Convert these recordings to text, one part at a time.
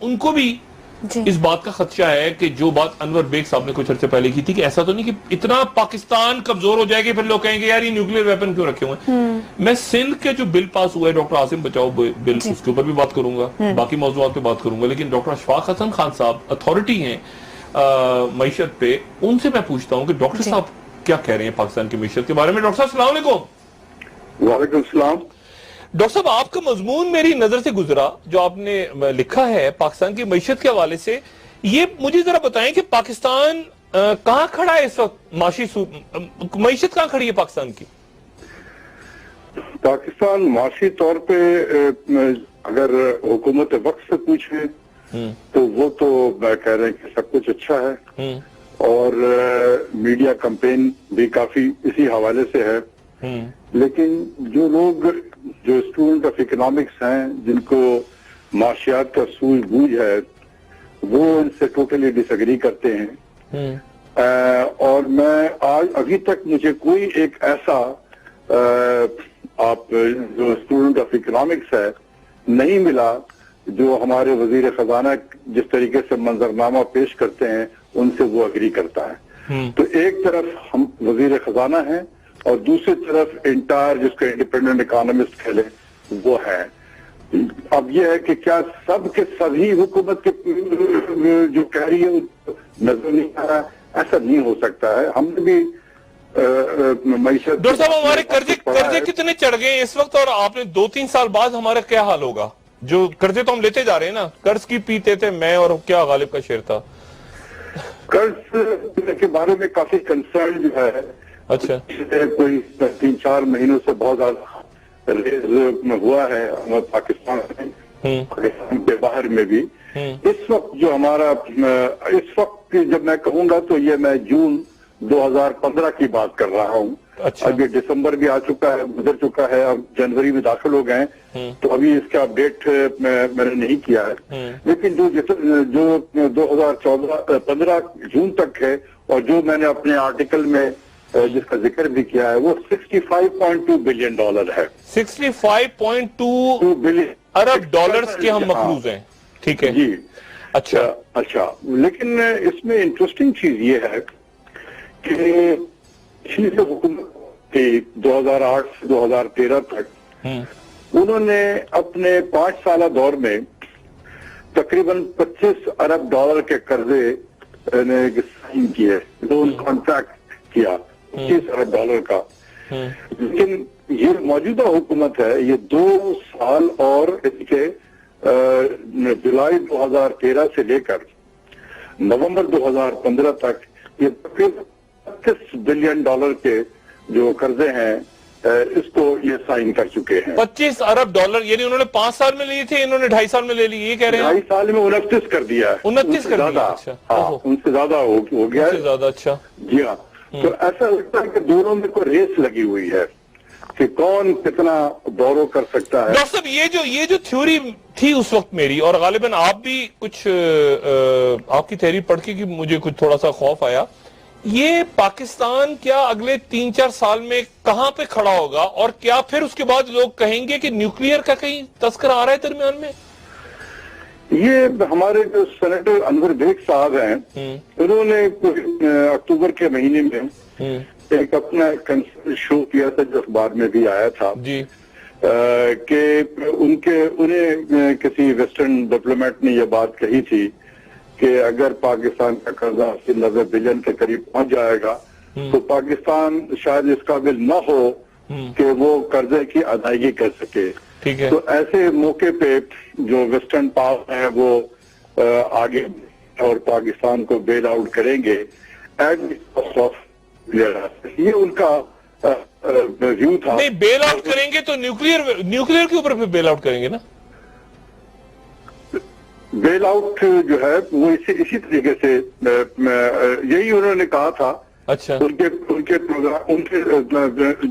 ان کو بھی اس بات کا خدشہ ہے کہ جو بات انور بیگ صاحب نے کچھ عرصے پہلے کی تھی کہ ایسا تو نہیں کہ اتنا پاکستان کمزور ہو جائے گا پھر لوگ کہیں گے یار یہ نیوکلیر ویپن کیوں رکھے ہوئے ہیں. میں سندھ کے جو بل پاس ہوا ہے ڈاکٹر عاصم بچاؤ بل, اس کے اوپر بھی بات کروں گا, باقی موضوعات پہ بات کروں گا, لیکن ڈاکٹر اشفاق حسن خان صاحب اتھارٹی ہیں معیشت پہ, ان سے میں پوچھتا ہوں کہ ڈاکٹر صاحب کیا کہہ رہے ہیں پاکستان کی معیشت کے بارے میں. ڈاکٹر صاحب السلام علیکم. وعلیکم السلام. ڈاکٹر صاحب آپ کا مضمون میری نظر سے گزرا جو آپ نے لکھا ہے پاکستان کی معیشت کے حوالے سے. یہ مجھے ذرا بتائیں کہ پاکستان کہاں کھڑا ہے اس وقت, معیشت کہاں کھڑی ہے پاکستان کی؟ پاکستان معاشی طور پہ اگر حکومت وقت سے پوچھیں تو وہ تو کہہ رہے ہیں کہ سب کچھ اچھا ہے, اور میڈیا کمپین بھی کافی اسی حوالے سے ہے. لیکن جو لوگ جو اسٹوڈنٹ آف اکنامکس ہیں جن کو معاشیات کا سوجھ بوجھ ہے وہ ان سے ٹوٹلی ڈس ایگری کرتے ہیں. اور میں آج ابھی تک مجھے کوئی ایک ایسا آپ جو اسٹوڈنٹ آف اکنامکس ہے نہیں ملا جو ہمارے وزیر خزانہ جس طریقے سے منظرنامہ پیش کرتے ہیں ان سے وہ اگری کرتا ہے. تو ایک طرف ہم وزیر خزانہ ہیں اور دوسری طرف انٹائر جس کو انڈیپینڈنٹ اکانومسٹ کہہ لیں وہ ہے. اب یہ ہے کہ کیا سب کے سبھی حکومت کے جو کہہ رہی ہے نظر نہیں آ رہا, ایسا نہیں ہو سکتا ہے. ہم نے بھی معیشت. ڈاکٹر صاحب ہمارے قرضے کتنے چڑھ گئے اس وقت, اور آپ نے 2-3 سال بعد ہمارا کیا حال ہوگا؟ جو قرضے تو ہم لیتے جا رہے ہیں نا, قرض کی پیتے تھے میں اور کیا غالب کا شعر تھا. قرض کے بارے میں کافی کنسرن جو ہے, اچھا کوئی 3-4 مہینوں سے بہت زیادہ ریز ہوا ہے پاکستان میں, پاکستان کے باہر میں بھی. اس وقت جو ہمارا اس وقت جب میں کہوں گا تو یہ میں جون 2015 کی بات کر رہا ہوں. اب یہ دسمبر بھی آ چکا ہے, گزر چکا ہے, اب جنوری میں داخل ہو گئے ہیں, تو ابھی اس کا اپڈیٹ میں نے نہیں کیا ہے. لیکن جو 2015 جون تک ہے اور جو میں نے اپنے آرٹیکل میں جس کا ذکر بھی کیا ہے وہ $65.2 بلین ہے. 65.2 بلین ارب ڈالرز کے ہم مقروض ہیں. ٹھیک ہے جی. اچھا. لیکن اس میں انٹرسٹنگ چیز یہ ہے کہ پچھلی جو حکومت تھی 2008 سے 2013 تک, انہوں نے اپنے 5 سالہ دور میں تقریباً $25 ارب کے قرضے سائن کیے, لون کانٹریکٹ کیا $25 ارب کا. لیکن یہ موجودہ حکومت ہے, یہ 2 سال اور اس کے جولائی 2013 سے لے کر نومبر 2015 تک یہ تقریباً $25 بلین کے جو قرضے ہیں اس کو یہ سائن کر چکے ہیں. $25 ارب یعنی انہوں نے 5 سال میں لیے تھے, انہوں نے 2.5 سال میں لے لی, یہ کہہ رہے ہیں 2.5 سال میں 29 کر دیا ہے. 29 کر دیا. ان سے زیادہ ہو گیا ہے. زیادہ. اچھا جی ہاں. تو ایسا لگتا ہے کہ دونوں میں کوئی ریس لگی ہوئی ہے کہ کون کتنا بورو کر سکتا ہے. ڈاکٹر صاحب یہ جو تھیوری تھی اس وقت میری, اور غالباً آپ بھی کچھ آپ کی تحریر پڑھ کے مجھے کچھ تھوڑا سا خوف آیا, یہ پاکستان کیا اگلے 3-4 سال میں کہاں پہ کھڑا ہوگا, اور کیا پھر اس کے بعد لوگ کہیں گے کہ نیوکلیئر کا کہیں تذکرہ آ رہا ہے درمیان میں؟ یہ ہمارے جو سینیٹر انور بیگ صاحب ہیں انہوں نے اکتوبر کے مہینے میں ایک اپنا کنسرن شو کیا تھا جو اخبار میں بھی آیا تھا جی, کہ انہیں کسی ویسٹرن ڈپلومیٹ نے یہ بات کہی تھی کہ اگر پاکستان کا قرضہ 90 بلین کے قریب پہنچ جائے گا تو پاکستان شاید اس قابل نہ ہو کہ وہ قرضے کی ادائیگی کر سکے. تو ایسے موقع پہ جو ویسٹرن پاور ہیں وہ آگے اور پاکستان کو بیل آؤٹ کریں گے ایٹ دی کاسٹ آف. یہ ان کا ویو تھا. نہیں, بیل آؤٹ کریں گے تو نیوکلیئر کے اوپر پھر بیل آؤٹ کریں گے نا. بیل آؤٹ جو ہے وہ اسی طریقے سے یہی انہوں نے کہا تھا. اچھا. ان کے پروگرام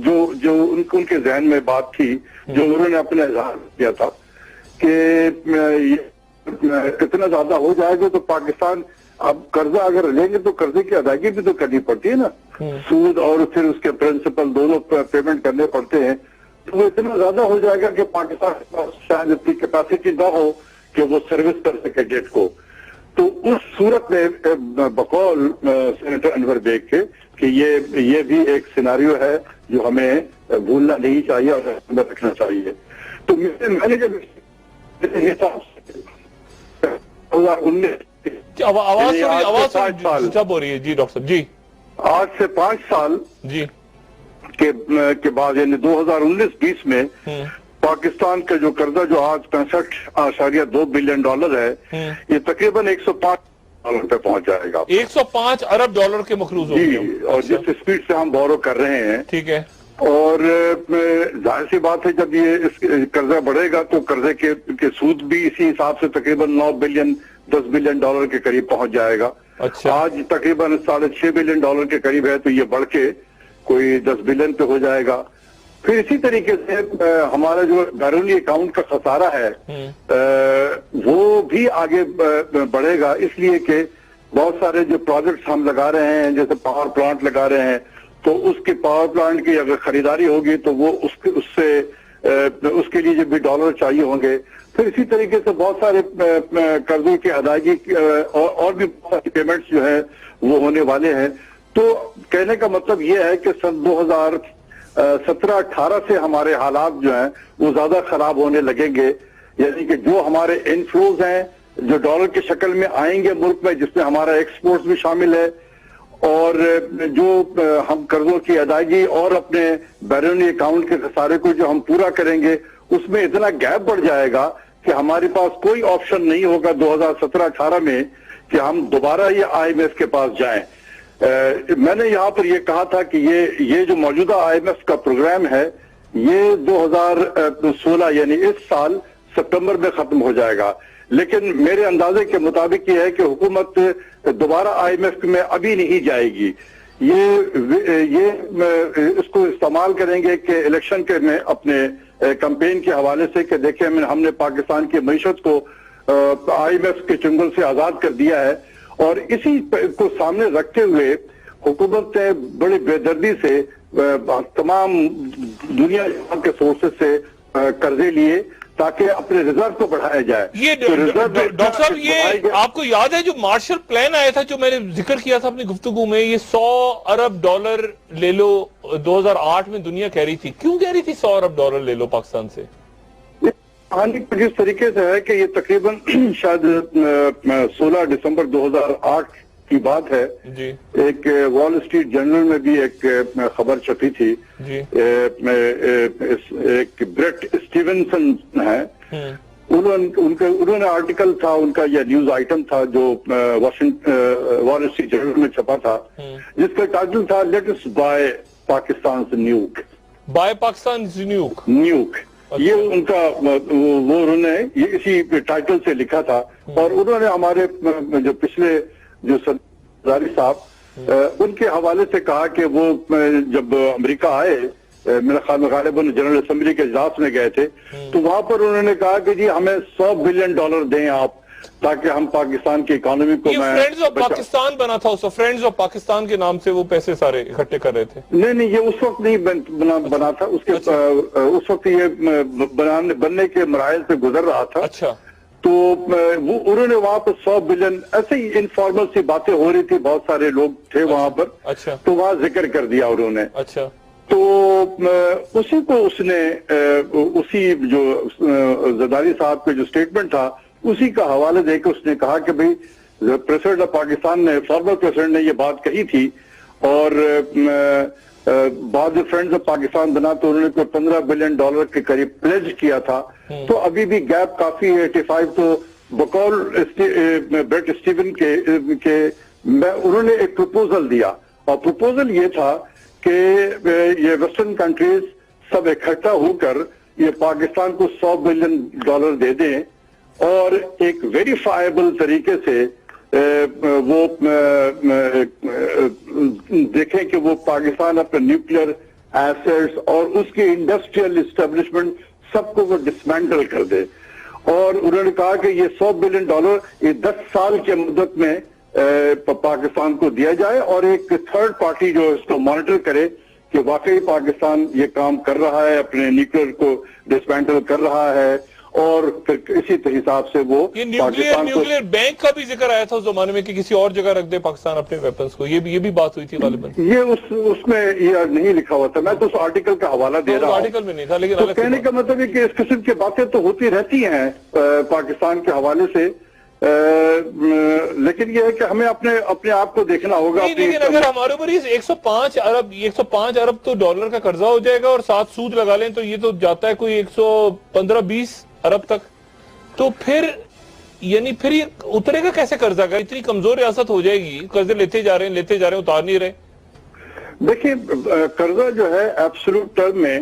جو ان کے ذہن میں بات تھی جو انہوں نے اپنا اظہار کیا تھا کہ کتنا زیادہ ہو جائے گا تو پاکستان اب قرضہ اگر لیں گے تو قرضے کی ادائیگی بھی تو کرنی پڑتی ہے نا, سود اور پھر اس کے پرنسپل دونوں پیمنٹ کرنے پڑتے ہیں, تو وہ اتنا زیادہ ہو جائے گا کہ پاکستان کے پاس شاید اتنی کیپیسٹی نہ ہو کہ وہ سروس کر سکے ڈیٹ کو. تو اس صورت میں بقول سینیٹر انور بیگ کے کہ یہ بھی ایک سیناریو ہے جو ہمیں بھولنا نہیں چاہیے اور رکھنا چاہیے. تو میں نے جب حساب 2019 آواز جب ہو رہی ہے جی ڈاکٹر صاحب جی آج سے 5 سال جی کے بعد یعنی 2019-20 میں پاکستان کا جو قرضہ جو آج 65.2 بلین ڈالر ہے یہ تقریباً 105 ڈالر پہ پہنچ جائے گا. 105 ارب ڈالر کے مقروض ہو جی اور جس اسپیڈ سے ہم بورو کر رہے ہیں ٹھیک ہے اور ظاہر سی بات ہے جب یہ قرضہ بڑھے گا تو قرضے کے سود بھی اسی حساب سے تقریباً 9 بلین 10 بلین ڈالر کے قریب پہنچ جائے گا. آج تقریباً 6.5 بلین ڈالر کے قریب ہے تو یہ بڑھ کے کوئی 10 بلین پہ ہو جائے گا. پھر اسی طریقے سے ہمارا جو بیرونی اکاؤنٹ کا خسارہ ہے وہ بھی آگے بڑھے گا اس لیے کہ بہت سارے جو پروجیکٹس ہم لگا رہے ہیں جیسے پاور پلانٹ لگا رہے ہیں تو اس کے پاور پلانٹ کی اگر خریداری ہوگی تو وہ اس کے لیے جو بھی ڈالر چاہیے ہوں گے. پھر اسی طریقے سے بہت سارے قرضوں کی ادائیگی اور بھی بہت ساری پیمنٹس جو ہیں وہ ہونے والے ہیں. تو کہنے کا مطلب یہ ہے کہ سن 2017-18 سے ہمارے حالات جو ہیں وہ زیادہ خراب ہونے لگیں گے. یعنی کہ جو ہمارے انفلوز ہیں جو ڈالر کی شکل میں آئیں گے ملک میں جس میں ہمارا ایکسپورٹس بھی شامل ہے اور جو ہم قرضوں کی ادائیگی اور اپنے بیرونی اکاؤنٹ کے خسارے کو جو ہم پورا کریں گے اس میں اتنا گیپ بڑھ جائے گا کہ ہمارے پاس کوئی آپشن نہیں ہوگا 2017-18 میں کہ ہم دوبارہ یہ IMF کے پاس جائیں. میں نے یہاں پر یہ کہا تھا کہ یہ جو موجودہ IMF کا پروگرام ہے یہ 2016 یعنی اس سال ستمبر میں ختم ہو جائے گا. لیکن میرے اندازے کے مطابق یہ ہے کہ حکومت دوبارہ IMF میں ابھی نہیں جائے گی. یہ اس کو استعمال کریں گے کہ الیکشن کے میں اپنے کمپین کے حوالے سے کہ دیکھیں ہم نے پاکستان کی معیشت کو IMF کے چنگل سے آزاد کر دیا ہے. اور اسی کو سامنے رکھتے ہوئے حکومت نے بڑی بے دردی سے تمام دنیا کے سورسز سے قرضے لیے تاکہ اپنے ریزرو کو بڑھایا جائے. یہ ڈاکٹر صاحب یہ آپ کو یاد ہے جو مارشل پلان آیا تھا جو میں نے ذکر کیا تھا اپنی گفتگو میں یہ 100 ارب ڈالر لے لو 2008 میں دنیا کہہ رہی تھی. کیوں کہہ رہی تھی 100 ارب ڈالر لے لو پاکستان سے؟ کہانی جس طریقے سے ہے کہ یہ تقریباً شاید 16 دسمبر 2008 کی بات ہے. جی ایک وال اسٹریٹ جرنل میں بھی ایک خبر چھپی تھی. جی ایک بریٹ اسٹیونسن ہے انہوں نے آرٹیکل تھا ان کا یہ نیوز آئٹم تھا جو وال اسٹریٹ جرنل میں چھپا تھا جس کا ٹائٹل تھا let us by Pakistan nuke. By Pakistan nuke یہ ان کا وہ انہوں نے یہ اسی ٹائٹل سے لکھا تھا. اور انہوں نے ہمارے جو پچھلے جو سرداری صاحب ان کے حوالے سے کہا کہ وہ جب امریکہ آئے میرا خیال میں غالباً جنرل اسمبلی کے اجلاس میں گئے تھے تو وہاں پر انہوں نے کہا کہ جی ہمیں 100 بلین ڈالر دیں آپ تاکہ ہم پاکستان کی اکانومی کو فرینڈز آف پاکستان بنا تھا اس فرینڈز آف پاکستان کے نام سے وہ پیسے سارے اکٹھے کر رہے تھے. نہیں یہ اس وقت نہیں بنا تھا اس وقت یہ بننے کے مراحل سے گزر رہا تھا. اچھا تو انہوں نے وہاں پر 100 بلین ایسے ہی انفارمل سی باتیں ہو رہی تھی بہت سارے لوگ تھے وہاں پر. اچھا تو وہاں ذکر کر دیا انہوں نے. اچھا تو اسی کو اس نے اسی جو زرداری صاحب کا جو سٹیٹمنٹ تھا اسی کا حوالہ دے کے اس نے کہا کہ بھئی پریزیڈنٹ آف پاکستان نے فارمر پریزیڈنٹ نے یہ بات کہی تھی اور بعض فرینڈز آف پاکستان بنا تو انہوں نے 15 بلین ڈالر کے قریب پلیج کیا تھا. تو ابھی بھی گیپ کافی ہے 85. تو بقول بریٹ اسٹیون کے انہوں نے ایک پروپوزل دیا اور پروپوزل یہ تھا کہ یہ ویسٹرن کنٹریز سب اکٹھا ہو کر یہ پاکستان کو 100 بلین ڈالر دے دیں اور ایک ویریفائبل طریقے سے وہ دیکھیں کہ وہ پاکستان اپنے نیوکلیئر ایسٹس اور اس کے انڈسٹریل اسٹیبلشمنٹ سب کو وہ ڈسمینٹل کر دے. اور انہوں نے کہا کہ یہ 100 بلین ڈالر یہ 10 سال کے مدت میں پاکستان کو دیا جائے اور ایک تھرڈ پارٹی جو اس کو مانیٹر کرے کہ واقعی پاکستان یہ کام کر رہا ہے اپنے نیوکلیئر کو ڈسمینٹل کر رہا ہے اور پھر اسی حساب سے وہ یہ نیوکلیئر بینک کا بھی ذکر آیا تھا اس زمانے میں کہ کسی اور جگہ رکھ دے پاکستان اپنے ویپنز کو، یہ بھی بات ہوئی تھی غالباً. یہ اس میں یہ نہیں لکھا ہوا تھا، میں تو اس آرٹیکل کا حوالہ دے رہا ہوں. آرٹیکل میں نہیں تھا، لیکن تو کہنے کا مطلب ہے کہ اس قسم کی باتیں تو ہوتی رہتی ہیں پاکستان کے حوالے سے، لیکن یہ ہے کہ ہمیں اپنے آپ کو دیکھنا ہوگا. لیکن اگر ہمارے اوپر 105 ارب تو ڈالر کا قرضہ ہو جائے گا اور ساتھ سود لگا لیں تو یہ تو جاتا ہے کوئی 115-20 ارب تک، تو پھر یہ اترے گا کیسے قرضہ کا؟ اتنی کمزور ریاست ہو جائے گی، قرضے لیتے جا رہے ہیں اتار نہیں رہے. دیکھیں قرضہ جو ہے ایبسولوٹ ٹرم میں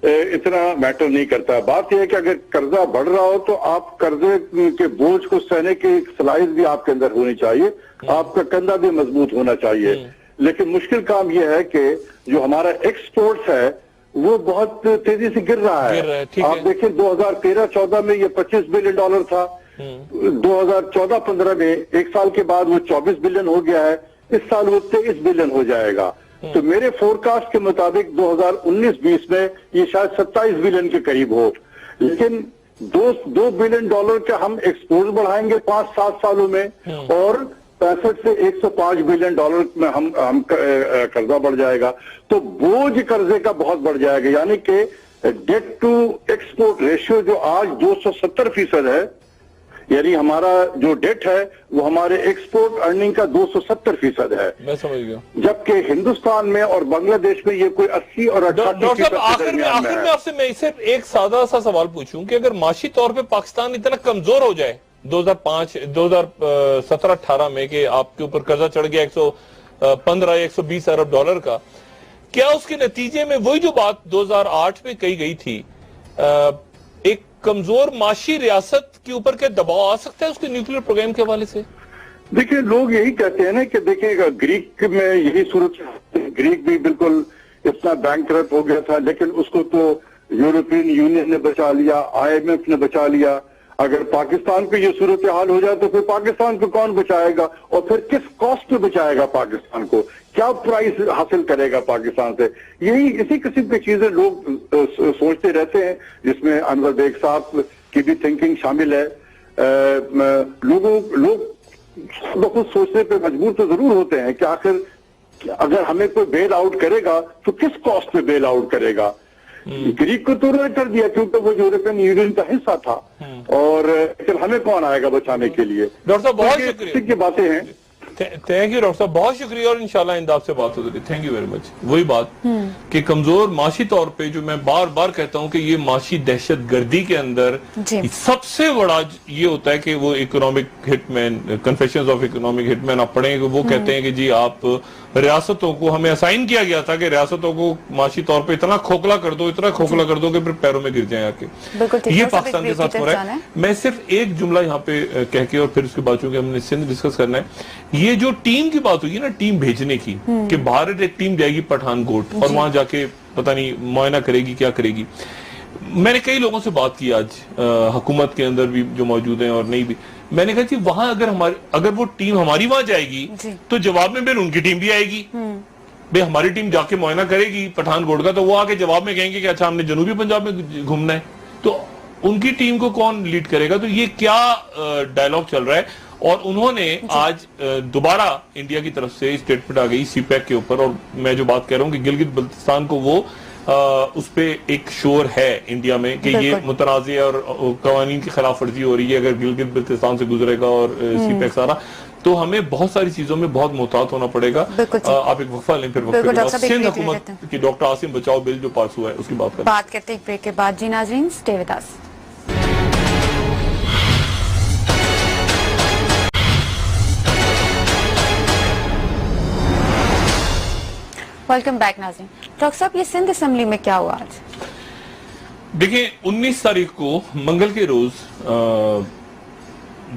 اتنا میٹر نہیں کرتا. بات یہ ہے کہ اگر قرضہ بڑھ رہا ہو تو آپ قرضے کے بوجھ کو سہنے کی صلاحیت بھی آپ کے اندر ہونی چاہیے، آپ کا کندھا بھی مضبوط ہونا چاہیے. لیکن مشکل کام یہ ہے کہ جو ہمارا ایکسپورٹس ہے وہ بہت تیزی سے گر رہا ہے. آپ دیکھیں 2013-14 میں یہ $25 بلین تھا، 2014-15 میں ایک سال کے بعد وہ 24 بلین ہو گیا ہے، اس سال وہ 23 بلین ہو جائے گا. تو میرے فورکاسٹ کے مطابق 2019-20 میں یہ شاید 27 بلین کے قریب ہو. لیکن $2 بلین کا ہم ایکسپورٹ بڑھائیں گے 5-7 سالوں میں، اور 65 سے 105 بلین ڈالر میں ہم قرضہ بڑھ جائے گا. تو بوجھ قرضے کا بہت بڑھ جائے گا، یعنی کہ ڈیٹ ٹو ایکسپورٹ ریشیو جو آج 270% ہے، یعنی ہمارا جو ڈیٹ ہے وہ ہمارے ایکسپورٹ ارننگ کا 270% ہے. میں سمجھ گیا. جبکہ ہندوستان میں اور بنگلہ دیش میں یہ کوئی 80 اور 88%. آخر میں آپ سے میں اسے ایک سادہ سا سوال پوچھوں کہ اگر معاشی طور پہ پاکستان اتنا کمزور ہو جائے 2017-18 میں کہ آپ کے اوپر قرضہ چڑھ گیا 115 یا 120 ارب ڈالر کا، کیا اس کے نتیجے میں وہی جو بات 2008 میں کہی گئی تھی، ایک کمزور معاشی ریاست کے اوپر کیا دباؤ آ سکتا ہے اس کے نیوکلیئر پروگرام کے حوالے سے؟ دیکھیں لوگ یہی کہتے ہیں نا کہ دیکھیں گریک میں یہی صورت، گریک بھی بالکل اتنا بینکرپٹ ہو گیا تھا، لیکن اس کو تو یورپین یونین نے بچا لیا، IMF نے بچا لیا. اگر پاکستان کو یہ صورتحال ہو جائے تو پھر پاکستان کو کون بچائے گا، اور پھر کس کاسٹ پہ بچائے گا پاکستان کو، کیا پرائز حاصل کرے گا پاکستان سے؟ اسی قسم کی چیزیں لوگ سوچتے رہتے ہیں، جس میں انور بیگ صاحب کی بھی تھنکنگ شامل ہے. لوگ بخود سوچنے پہ مجبور تو ضرور ہوتے ہیں کہ آخر اگر ہمیں کوئی بیل آؤٹ کرے گا تو کس کاسٹ پہ بیل آؤٹ کرے گا. گریک کو تو رد کر دیا کیونکہ وہ یورپین یونین کا حصہ تھا، اور پھر ہمیں کون آئے گا بچانے کے لیے؟ ڈاکٹر صاحب بہت شکریہ کی باتیں ہیں. تھینک یو ڈاکٹر صاحب، بہت شکریہ، اور انشاءاللہ آئندہ آپ سے بات ہوتی رہی. Thank you very much. وہی بات کہ کمزور معاشی طور پہ جو میں بار بار کہتا ہوں کہ یہ معاشی دہشت گردی کے اندر سب سے بڑا یہ ہوتا ہے کہ وہ economic hit man, confessions of economic hit man آپ پڑھیں، وہ کہتے ہیں کہ جی آپ ریاستوں کو، ہمیں اسائن کیا گیا تھا کہ ریاستوں کو معاشی طور پہ اتنا کھوکھلا کر دو کہ پھر پیروں میں گر جائیں آ کے. یہ پاکستان کے ساتھ ہو رہا ہے. میں صرف ایک جملہ یہاں پہ کہہ کے اور پھر اس کے بعد چونکہ ہم نے سندھ ڈسکس کرنا ہے، یہ جو ٹیم کی بات ہوئی نا، ٹیم بھیجنے کی، کہ بھارت ایک ٹیم جائے گی پٹھان کوٹ اور وہاں جا کے پتہ نہیں معائنہ کرے گی کیا کرے گی. میں نے کئی لوگوں سے بات کی آج، حکومت کے اندر بھی جو موجود ہیں اور نہیں بھی، میں نے کہا کہ وہاں اگر وہ ٹیم ہماری وہاں جائے گی تو جواب میں پھر ان کی ٹیم بھی آئے گی. بھئی ہماری ٹیم جا کے معائنہ کرے گی پٹھان کوٹ کا، تو وہ آ کے جواب میں کہیں گے کہ اچھا ہم نے جنوبی پنجاب میں گھومنا ہے، تو ان کی ٹیم کو کون لیڈ کرے گا؟ تو یہ کیا ڈائلاگ چل رہا ہے؟ اور انہوں نے آج دوبارہ انڈیا کی طرف سے اسٹیٹمنٹ آ گئی سی پیک کے اوپر، اور میں جو بات کہہ رہا ہوں کہ گلگت بلتستان کو وہ اس پہ ایک شور ہے انڈیا میں کہ یہ متنازع اور قوانین کی خلاف ورزی ہو رہی ہے اگر گلگت بلتستان سے گزرے گا اور سی پیک سارا. تو ہمیں بہت ساری چیزوں میں بہت محتاط ہونا پڑے گا. آپ ایک وقفہ لیں، پھر وقفے کے بعد سندھ حکومت کی ڈاکٹر عاصم بچاؤ بل جو پاس ہوا ہے اس کی بات کرتے ہیں ایک بریک کے بعد. جی ناظرین، stay with us. Welcome back ناظرین. ڈاکٹر صاحب، یہ سندھ اسمبلی میں کیا ہوا آج؟ دیکھیں 19 تاریخ کو منگل کے روز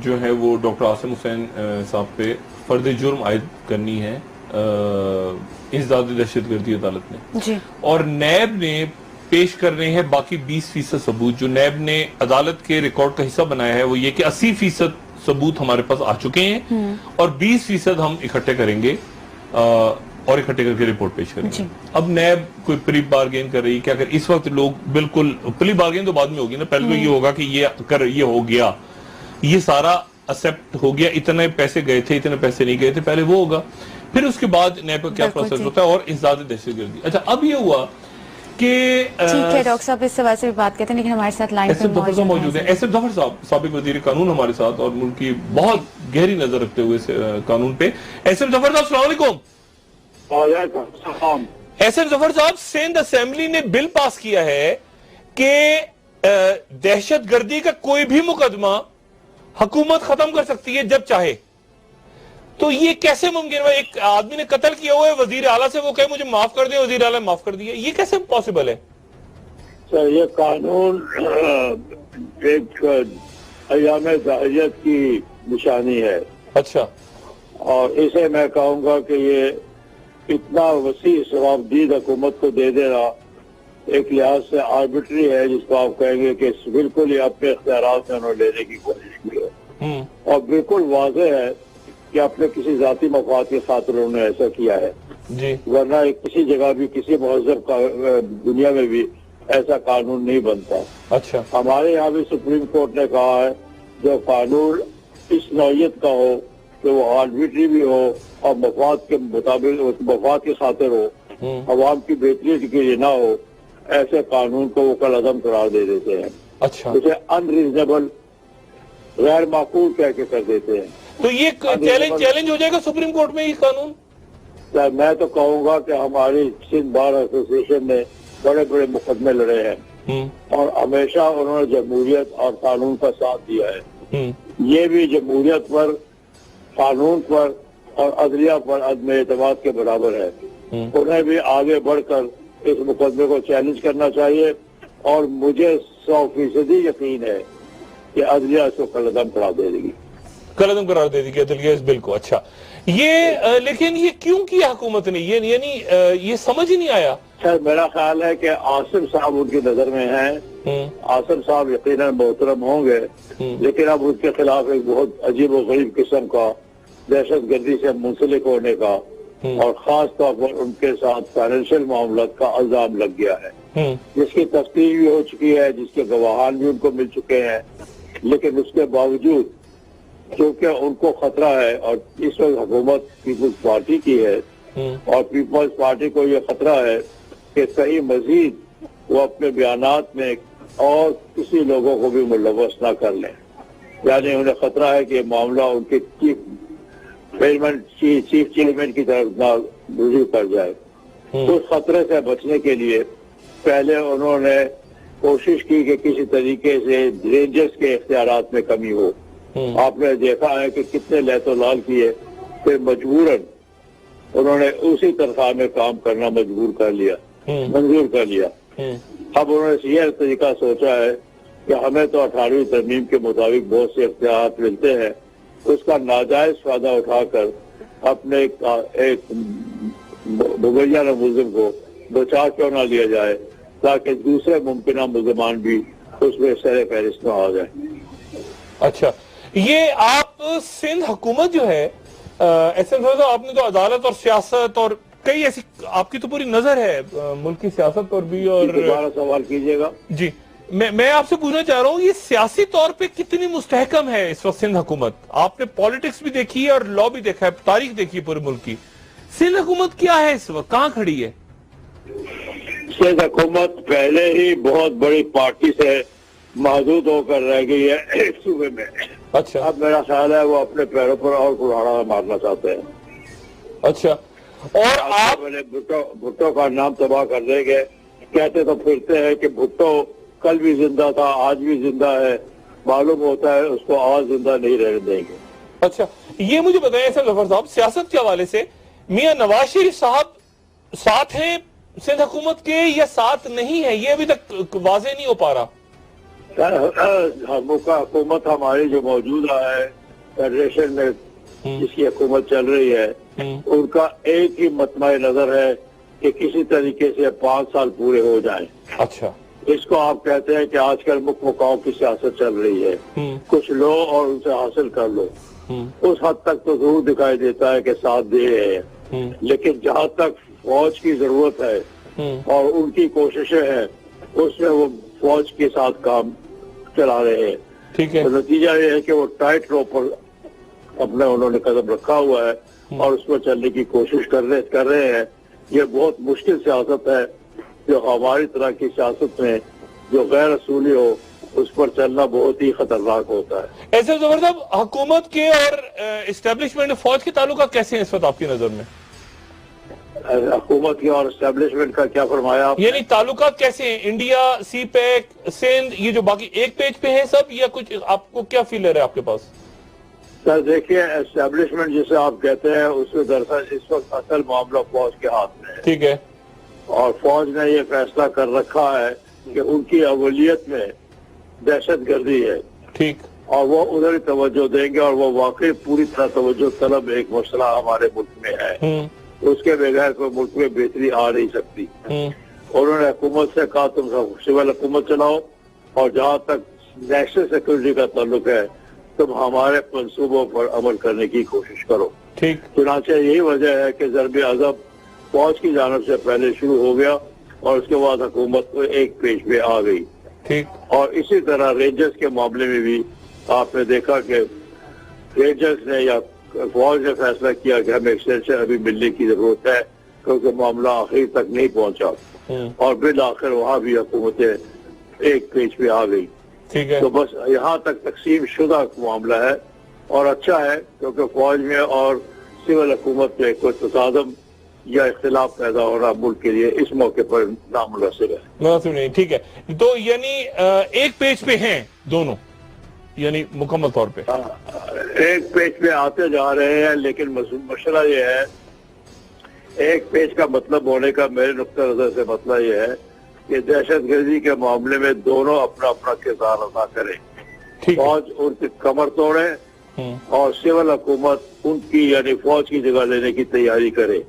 جو ہے وہ ڈاکٹر عاصم حسین صاحب پہ فرد جرم عائد کرنی ہے انسداد دہشت گردی عدالت نے جی، اور نیب نے پیش کرنے ہیں باقی 20% ثبوت. جو نیب نے عدالت کے ریکارڈ کا حصہ بنایا ہے وہ یہ کہ 80% ثبوت ہمارے پاس آ چکے ہیں اور 20% ہم اکٹھے کریں گے. اور اکٹھے کر کے رپورٹ پیش کریں گے. اب نیب کوئی پری بارگین کر رہی کہ اگر اس وقت لوگ بالکل پری بارگین تو بعد میں ہوگی نا, پہلے تو یہ ہوگا کہ یہ ہو گیا, یہ سارا ایکسپٹ ہو گیا, اتنے پیسے گئے تھے اتنے پیسے نہیں گئے تھے, پہلے وہ ہوگا, پھر اس کے بعد نیب کا کیا پروسیس ہوتا ہے, اور انسداد دہشت گردی. اچھا اب یہ ہوا کہ ٹھیک ہے ڈاکٹر صاحب اس سوال سے بھی بات کرتے ہیں, لیکن ہمارے ساتھ لائن پہ موجود ہیں ایس ایف ظفر صاحب, سابق وزیر قانون ہمارے ساتھ, اور ملک کی بہت گہری نظر رکھتے ہوئے اس قانون پہ. ایس ایف ظفر صاحب السلام علیکم. ایس ایف ظفر صاحب, سندھ اسمبلی نے بل پاس کیا ہے کہ دہشت گردی کا کوئی بھی مقدمہ حکومت ختم کر سکتی ہے جب چاہے, تو یہ کیسے ممکن ہے؟ ایک آدمی نے قتل کیا ہوا ہے, وزیر اعلیٰ سے وہ کہے مجھے معاف کر دیں, وزیر اعلیٰ معاف کر دیا, یہ کیسے پاسبل ہے؟ سر یہ قانون ایک ایام ظاہریت کی نشانی ہے. اچھا. اور اسے میں کہوں گا کہ یہ اتنا وسیع ثوابدید حکومت کو دے دے رہا ایک لحاظ سے آربیٹری ہے, جس کو آپ کہیں گے کہ بالکل ہی اپنے اختیارات میں انہوں نے لینے کی کوشش کی ہے, اور بالکل واضح ہے کہ اپنے کسی ذاتی مفاد کی خاطر انہوں نے ایسا کیا ہے. جی. ورنہ کسی جگہ بھی کسی مہذب دنیا میں بھی ایسا قانون نہیں بنتا. اچھا. ہمارے یہاں بھی سپریم کورٹ نے کہا ہے جو قانون اس نوعیت کا ہو کہ وہ آربیٹری بھی ہو اور مفاد کے مطابق مفاد کی خاطر ہو, عوام کی بہتری کے لیے نہ ہو, ایسے قانون کو وہ کالعدم قرار دے دیتے ہیں. اچھا. اسے ان ریزنیبل, غیر معقول کہہ کے کر دیتے ہیں. تو یہ چیلنج ہو جائے گا سپریم کورٹ میں یہ قانون؟ میں تو کہوں گا کہ ہماری سندھ بار ایسوسیشن نے بڑے بڑے مقدمے لڑے ہیں, اور ہمیشہ انہوں نے جمہوریت اور قانون کا ساتھ دیا ہے. یہ بھی جمہوریت پر, قانون پر اور عدلیہ پر عدم اعتماد کے برابر ہے. انہیں بھی آگے بڑھ کر اس مقدمے کو چیلنج کرنا چاہیے, اور مجھے 100% یقین ہے کہ عدلیہ اس کو کالعدم قرار دے دے گی. قلم قرار دے دی گئی عدلیہ اس بل کو. اچھا. یہ لیکن یہ کیوں کیا حکومت نے, یعنی یہ سمجھ ہی نہیں آیا. سر میرا خیال ہے کہ عاصم صاحب ان کی نظر میں ہیں. عاصم صاحب یقیناً محترم ہوں گے, لیکن اب ان کے خلاف ایک بہت عجیب و غریب قسم کا دہشت گردی سے منسلک ہونے کا, اور خاص طور پر ان کے ساتھ فائنینشیل معاملات کا الزام لگ گیا ہے, جس کی تفتیش بھی ہو چکی ہے, جس کے گواہان بھی ان کو مل چکے ہیں. لیکن اس کے باوجود کیونکہ ان کو خطرہ ہے, اور اس وقت حکومت پیپلز پارٹی کی ہے, اور پیپلز پارٹی کو یہ خطرہ ہے کہ کہیں مزید وہ اپنے بیانات میں اور کسی لوگوں کو بھی ملوث نہ کر لیں. یعنی انہیں خطرہ ہے کہ معاملہ ان کے چیف چیئرمین کی طرف نہ رجوع کر جائے. اس خطرے سے بچنے کے لیے پہلے انہوں نے کوشش کی کہ کسی طریقے سے رینجرز کے اختیارات میں کمی ہو. آپ نے دیکھا ہے کہ کتنے لیت و لال کیے, پھر مجبوراً انہوں نے اسی تنخواہ میں کام کرنا منظور کر لیا. اب انہوں نے یہ طریقہ سوچا ہے کہ ہمیں تو 18ویں ترمیم کے مطابق بہت سے اختیارات ملتے ہیں, اس کا ناجائز فائدہ اٹھا کر اپنے ایک مبینہ ملزم کو بچا کیوں نہ لیا جائے, تاکہ دوسرے ممکنہ ملزمان بھی اس میں سر فہرست میں آ جائیں. اچھا. یہ آپ سندھ حکومت جو ہے ایسے آپ نے تو عدالت اور سیاست اور کئی ایسی, آپ کی تو پوری نظر ہے ملک کی سیاست پر بھی, اور دوبارہ سوال کیجئے گا. جی میں آپ سے پوچھنا چاہ رہا ہوں, یہ سیاسی طور پہ کتنی مستحکم ہے اس وقت سندھ حکومت؟ آپ نے پالیٹکس بھی دیکھی ہے اور لا بھی دیکھا ہے, تاریخ دیکھی ہے پورے ملک کی. سندھ حکومت کیا ہے اس وقت, کہاں کھڑی ہے؟ سندھ حکومت پہلے ہی بہت بڑی پارٹی سے محدود ہو کر رہ گئی ہے ایک صوبے میں. اچھا. اب میرا خیال ہے وہ اپنے پیروں پر اور کلاڑا مارنا چاہتے ہیں. اچھا. اور آپ بھٹو کا نام تباہ کر دیں گے, کہتے تو پھرتے ہیں کہ بھٹو کل بھی زندہ تھا, آج بھی زندہ ہے, معلوم ہوتا ہے اس کو آج زندہ نہیں رہنے دیں گے. اچھا. یہ مجھے بتائیں ایسا ظفر صاحب, سیاست کے حوالے سے میاں نواز شریف صاحب ساتھ ہیں سندھ حکومت کے یا ساتھ نہیں ہے, یہ ابھی تک واضح نہیں ہو پا رہا. حکومت ہماری جو موجودہ ہے فیڈریشن میں جس کی حکومت چل رہی ہے, ان کا ایک ہی مطمع نظر ہے کہ کسی طریقے سے 5 سال پورے ہو جائیں. اچھا. اس کو آپ کہتے ہیں کہ آج کل مکاؤ کی سیاست چل رہی ہے, کچھ لو اور ان سے حاصل کر لو. اس حد تک تو ضرور دکھائی دیتا ہے کہ ساتھ دے رہے ہیں, لیکن جہاں تک فوج کی ضرورت ہے اور ان کی کوششیں ہیں اس میں وہ فوج کے ساتھ کام چلا رہے ہیں. ٹھیک ہے. تو نتیجہ یہ ہے کہ وہ ٹائٹ روپ پر اپنا انہوں نے قدم رکھا ہوا ہے اور اس پر چلنے کی کوشش کر رہے ہیں. یہ بہت مشکل سیاست ہے جو ہماری طرح کی سیاست میں جو غیر اصولی ہو اس پر چلنا بہت ہی خطرناک ہوتا ہے. ایسے ظفر صاحب حکومت کے اور اسٹیبلشمنٹ فوج کے تعلقات کیسے ہیں اس وقت آپ کی نظر میں؟ حکومت کی اور اسٹیبلشمنٹ کا کیا فرمایا آپ؟ یعنی تعلقات کیسے ہیں؟ انڈیا، سی پیک، سندھ، یہ جو باقی ایک پیج پہ ہیں سب، یا کچھ آپ کو کیا فیلر ہے آپ کے پاس؟ سر دیکھیے اسٹیبلشمنٹ جسے آپ کہتے ہیں اس میں دراصل اس وقت اصل معاملہ فوج کے ہاتھ میں ہے. ٹھیک ہے. اور فوج نے یہ فیصلہ کر رکھا ہے کہ ان کی اولویت میں دہشت گردی ہے. ٹھیک. اور وہ ادھر ہی توجہ دیں گے اور وہ واقعی پوری طرح توجہ طلب ایک مسئلہ ہمارے ملک میں ہے. اس کے بغیر کوئی ملک میں بہتری آ نہیں سکتی. انہوں نے حکومت سے کہا تم سول حکومت چلاؤ اور جہاں تک نیشنل سیکورٹی کا تعلق ہے تم ہمارے منصوبوں پر عمل کرنے کی کوشش کرو. ٹھیک. چنانچہ یہی وجہ ہے کہ ضرب عضب فوج کی جانب سے پہلے شروع ہو گیا اور اس کے بعد حکومت کو ایک پیش پہ آ گئی. ٹھیک. اور اسی طرح رینجرز کے معاملے میں بھی آپ نے دیکھا کہ رینجرز نے یا فوج نے فیصلہ کیا کہ ہمیں ایکسٹینشن ابھی ملنے کی ضرورت ہے کیونکہ معاملہ آخر تک نہیں پہنچا اور بالآخر وہاں بھی حکومتیں ایک پیج پہ آ گئی. ٹھیک ہے. تو بس یہاں تک تقسیم شدہ معاملہ ہے اور اچھا ہے کیونکہ فوج میں اور سول حکومت میں کوئی تصادم یا اختلاف پیدا ہو رہا ملک کے لیے اس موقع پر نامناسب ہے. مناسب نہیں. ٹھیک ہے. تو یعنی ایک پیج پہ ہیں دونوں، یعنی مکمل طور پہ ایک پیج پہ آتے جا رہے ہیں. لیکن مسئلہ یہ ہے ایک پیج کا مطلب ہونے کا میرے نقطہ نظر سے مسئلہ یہ ہے کہ دہشت گردی کے معاملے میں دونوں اپنا اپنا کردار ادا کریں. فوج ان کی کمر توڑے اور سول حکومت ان کی یعنی فوج کی جگہ لینے کی تیاری کرے.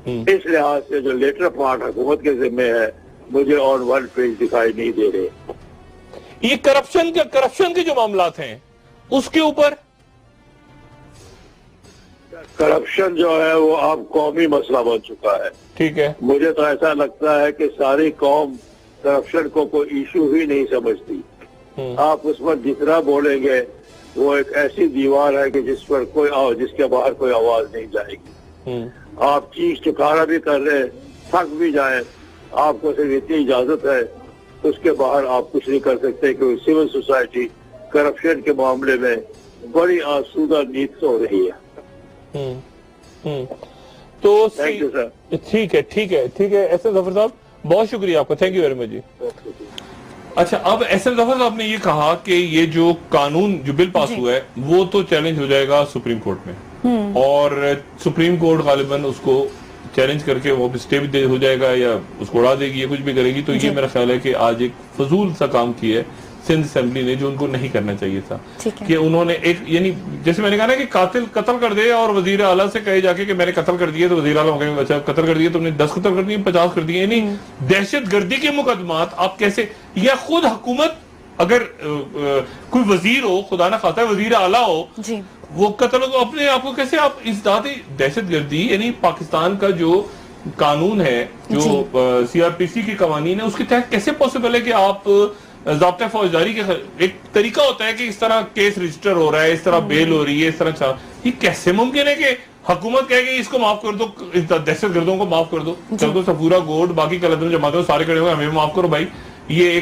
اس لحاظ سے جو لیٹر پارٹ حکومت کے ذمہ ہے مجھے آن ون پیج دکھائی نہیں دے رہے. یہ کرپشن کے جو معاملات ہیں اس کے اوپر کرپشن جو ہے وہ اب قومی مسئلہ بن چکا ہے. ٹھیک ہے. مجھے تو ایسا لگتا ہے کہ ساری قوم کرپشن کو کوئی ایشو ہی نہیں سمجھتی. آپ اس پر جتنا بولیں گے وہ ایک ایسی دیوار ہے کہ جس کے باہر کوئی آواز نہیں جائے گی. آپ چیخ چکارا بھی کر رہے تھک بھی جائیں آپ کو صرف اتنی اجازت ہے اس کے باہر آپ کچھ نہیں کر سکتے کہ سول سوسائٹی کرپشن کے معاملے میں بڑی آسودہ نیند سو رہی ہے. تو تھینک یو سر. ٹھیک ہے. ایس ایم ظفر صاحب بہت شکریہ آپ کا. تھینک یو ویری مچ جی. اچھا اب ایس ایم ظفر صاحب نے یہ کہا کہ یہ جو قانون جو بل پاس ہوا ہے وہ تو چیلنج ہو جائے گا سپریم کورٹ میں اور سپریم کورٹ غالباً اس کو چیلنج کر کے وہ اسٹے بھی ہو جائے گا یا اس کو اڑا دے گی یا کچھ بھی کرے گی. تو یہ میرا خیال ہے کہ آج ایک فضول سا کام کیا ہے سندھ اسمبلی نے جو ان کو نہیں کرنا چاہیے تھا. کہ انہوں نے ایک یعنی جیسے میں نے کہا نا کہ قاتل قتل کر دے اور وزیر اعلیٰ سے کہے جا کے کہ میں نے قتل کر دیا تو وزیر اعلیٰ کہیں اچھا قتل کر دیا تم نے 10 قتل کر دیے 50 کر دیے. یعنی دہشت گردی کے مقدمات آپ کیسے یا خود حکومت اگر کوئی وزیر ہو خدا نہ خواستہ وزیر اعلیٰ ہو وہ قتل ہو اپنے آپ کو کیسے آپ اس دہشت گردی یعنی پاکستان کا جو قانون ہے جو سی آر پی سی کی قوانین ہے اس کے تحت کیسے پاسبل ہے کہ آپ ضابطہ فوجداری کے ایک طریقہ ہوتا ہے کہ اس طرح کیس رجسٹر ہو رہا ہے اس طرح بیل ہو رہی ہے اس طرح یہ کیسے ممکن ہے کہ حکومت کہے کہ اس کو معاف کر دو دہشت گردوں کو معاف کر دو چل دو سفورہ گوڈ باقی قلعتوں جماعتوں سارے کھڑے ہوئے ہمیں معاف کرو بھائی یہ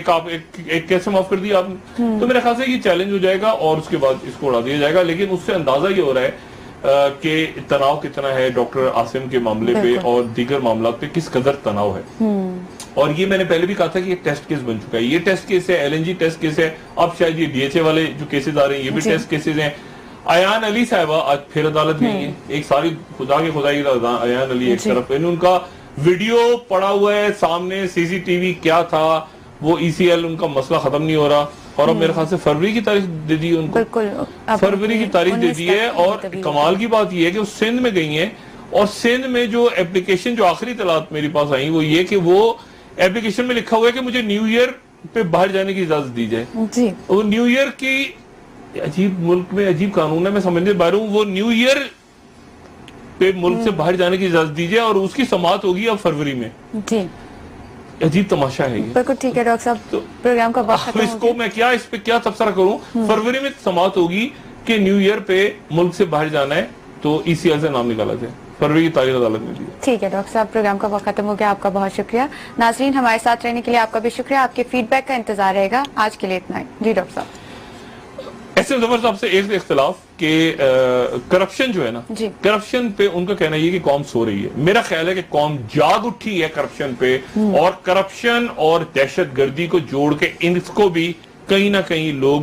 ایک کیسے معاف کر دیا آپ نے. تو میرے خیال سے یہ چیلنج ہو جائے گا اور اس کے بعد اس کو اڑا دیا جائے گا. لیکن اس سے اندازہ یہ ہو رہا ہے کہ تناؤ کتنا ہے ڈاکٹر عاصم کے معاملے پہ اور دیگر معاملات پہ کس قدر تناؤ ہے. اور یہ میں نے پہلے بھی کہا تھا کہ یہ ٹیسٹ کیس بن چکا ہے. یہ ٹیسٹ کیس ہے L N G test case ہے. اب شاید یہ ڈی ایچ اے والے جو کیسز آ رہے ہیں یہ بھی ٹیسٹ کیسز ہیں. ایان علی صاحبہ آج پھر عدالت گئی ہیں. ایک ساری خدا کی خدائی ایان علی ایک طرف ان کا ویڈیو پڑا ہوا ہے سامنے سی سی ٹی وی کیا تھا وہ ای سی ایل ان کا مسئلہ ختم نہیں ہو رہا اور اب میرے خیال سے فروری کی تاریخ دے دی ان کو فروری کی تاریخ دے دی ہے. اور کمال کی بات یہ ہے کہ وہ سندھ میں گئی ہیں اور سندھ میں جو اپلیکیشن جو آخری اطلاعات میرے پاس آئیں وہ یہ کہ وہ اپلیکیشن میں لکھا ہوا ہے کہ مجھے نیو ایئر پہ باہر جانے کی اجازت دی جائے. وہ نیو ایئر کی عجیب ملک میں عجیب قانون ہے میں سمجھنے باہر ہوں. وہ نیو ایئر پہ ملک سے باہر جانے کی اجازت دیجیے اور اس کی سماعت ہوگی اب فروری میں. جی عجیب تماشا ہے یہ. بالکل ٹھیک ہے ڈاکٹر صاحب, پروگرام کا وقت ختم اس ہو کو میں کیا اس پہ کیا تبصرہ کروں. فروری میں سماعت ہوگی کہ نیو ایئر پہ ملک سے باہر جانا ہے تو ای سی ایل سے نام نکالا جائے. فروری کی تاریخ عدالت میں دی. ٹھیک ہے ڈاکٹر صاحب, پروگرام کا وقت ختم ہو گیا. آپ کا بہت شکریہ. ناظرین ہمارے ساتھ رہنے کے لیے آپ کا بھی شکریہ. آپ کے فیڈ بیک کا انتظار رہے گا. آج کے لیے اتنا ہی. جی ڈاکٹر صاحب. ایسے ظفر صاحب سے ایک اختلاف کہ کرپشن جو ہے نا, جی. کرپشن پہ ان کا کہنا یہ کہ قوم سو رہی ہے. میرا خیال ہے کہ قوم جاگ اٹھی ہے کرپشن پہ, اور کرپشن اور دہشت گردی کو جوڑ کے ان کو بھی کہیں نہ کہیں لوگ,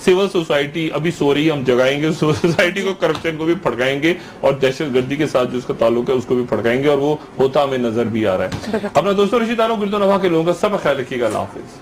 سول سوسائٹی ابھی سو رہی ہے, ہم جگائیں گے سوسائٹی کو, کرپشن کو بھی پھڑکائیں گے اور دہشت گردی کے ساتھ جو اس کا تعلق ہے اس کو بھی پھڑکائیں گے, اور وہ ہوتا ہمیں نظر بھی آ رہا ہے. اپنا دوستوں رشید عالم گردو نواح کے لوگوں کا سب خیال رکھیے گا. اللہ حافظ.